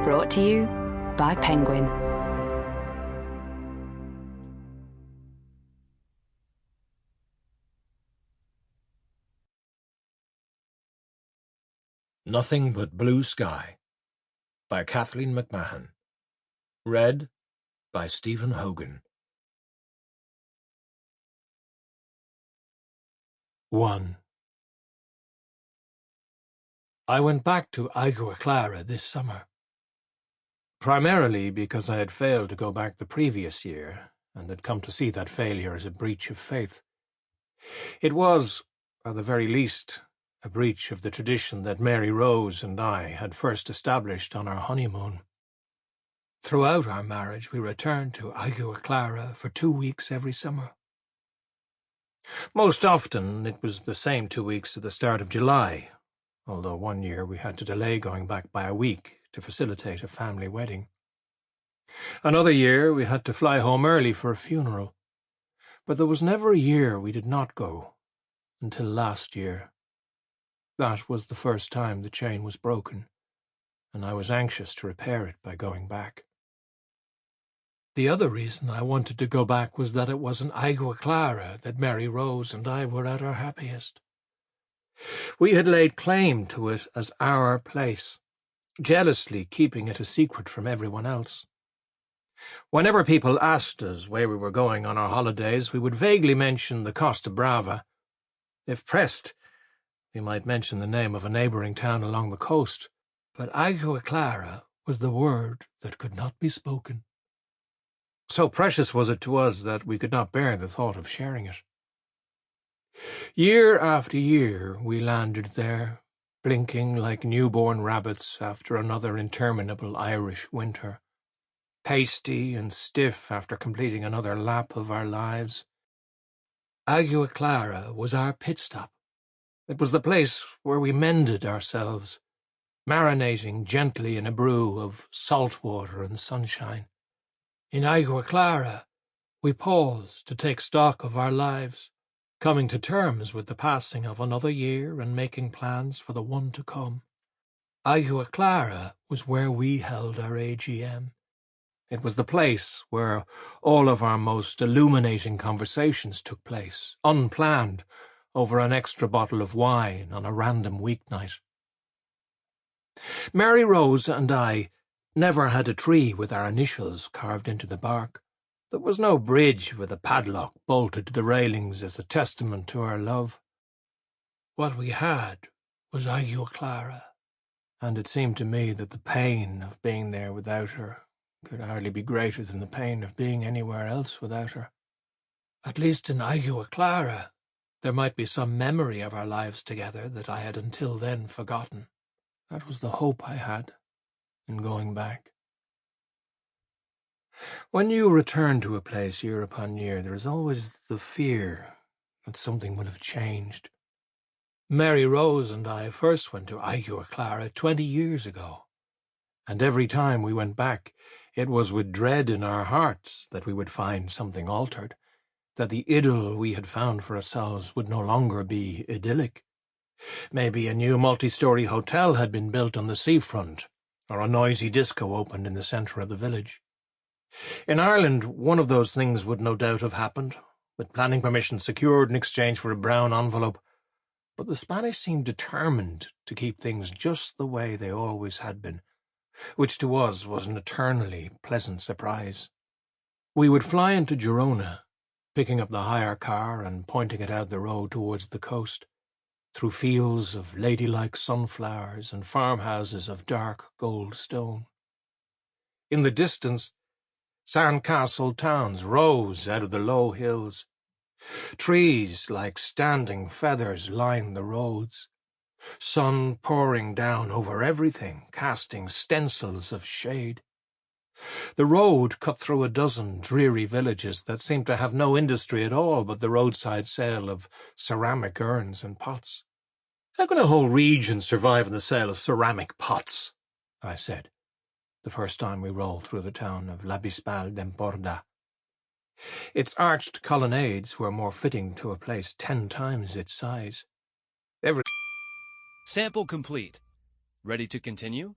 Brought to you by Penguin. Nothing But Blue Sky by Kathleen Macmahon. Read by Stephen Hogan. 1. I went back to Agua Clara this summer, primarily because I had failed to go back the previous year and had come to see that failure as a breach of faith. It was, at the very least, a breach of the tradition that Mary Rose and I had first established on our honeymoon. Throughout our marriage, we returned to Agua Clara for 2 weeks every summer. Most often, it was the same 2 weeks at the start of July, although one year we had to delay going back by a week to facilitate a family wedding. Another year, we had to fly home early for a funeral. But there was never a year we did not go, until last year. That was the first time the chain was broken, and I was anxious to repair it by going back. The other reason I wanted to go back was that it was in Agua Clara that Mary Rose and I were at our happiest. We had laid claim to it as our place, jealously keeping it a secret from everyone else. Whenever people asked us where we were going on our holidays, we would vaguely mention the Costa Brava. If pressed, we might mention the name of a neighbouring town along the coast, but Agua Clara was the word that could not be spoken. So precious was it to us that we could not bear the thought of sharing it. Year after year we landed there, blinking like newborn rabbits after another interminable Irish winter, pasty and stiff after completing another lap of our lives. Agua Clara was our pit stop. It was the place where we mended ourselves, marinating gently in a brew of salt water and sunshine. In Agua Clara, we paused to take stock of our lives, coming to terms with the passing of another year and making plans for the one to come. Agua Clara was where we held our AGM. It was the place where all of our most illuminating conversations took place, unplanned, over an extra bottle of wine on a random weeknight. Mary Rose and I never had a tree with our initials carved into the bark. There was no bridge with a padlock bolted to the railings as a testament to our love. What we had was Agua Clara, and it seemed to me that the pain of being there without her could hardly be greater than the pain of being anywhere else without her. At least in Agua Clara, there might be some memory of our lives together that I had until then forgotten. That was the hope I had in going back. When you return to a place year upon year, there is always the fear that something will have changed. Mary Rose and I first went to Agua Clara 20 years ago, and every time we went back, it was with dread in our hearts that we would find something altered, that the idyll we had found for ourselves would no longer be idyllic. Maybe a new multi-story hotel had been built on the seafront, or a noisy disco opened in the centre of the village. In Ireland, one of those things would no doubt have happened, with planning permission secured in exchange for a brown envelope, but the Spanish seemed determined to keep things just the way they always had been, which to us was an eternally pleasant surprise. We would fly into Girona, picking up the hire car and pointing it out the road towards the coast, through fields of ladylike sunflowers and farmhouses of dark gold stone. In the distance, sand-castled towns rose out of the low hills. Trees like standing feathers lined the roads, sun pouring down over everything, casting stencils of shade. The road cut through a dozen dreary villages that seemed to have no industry at all but the roadside sale of ceramic urns and pots. "How can a whole region survive on the sale of ceramic pots?" I said, the first time we rolled through the town of La Bisbal d'Empordà. Its arched colonnades were more fitting to a place 10 times its size. Sample complete. Ready to continue?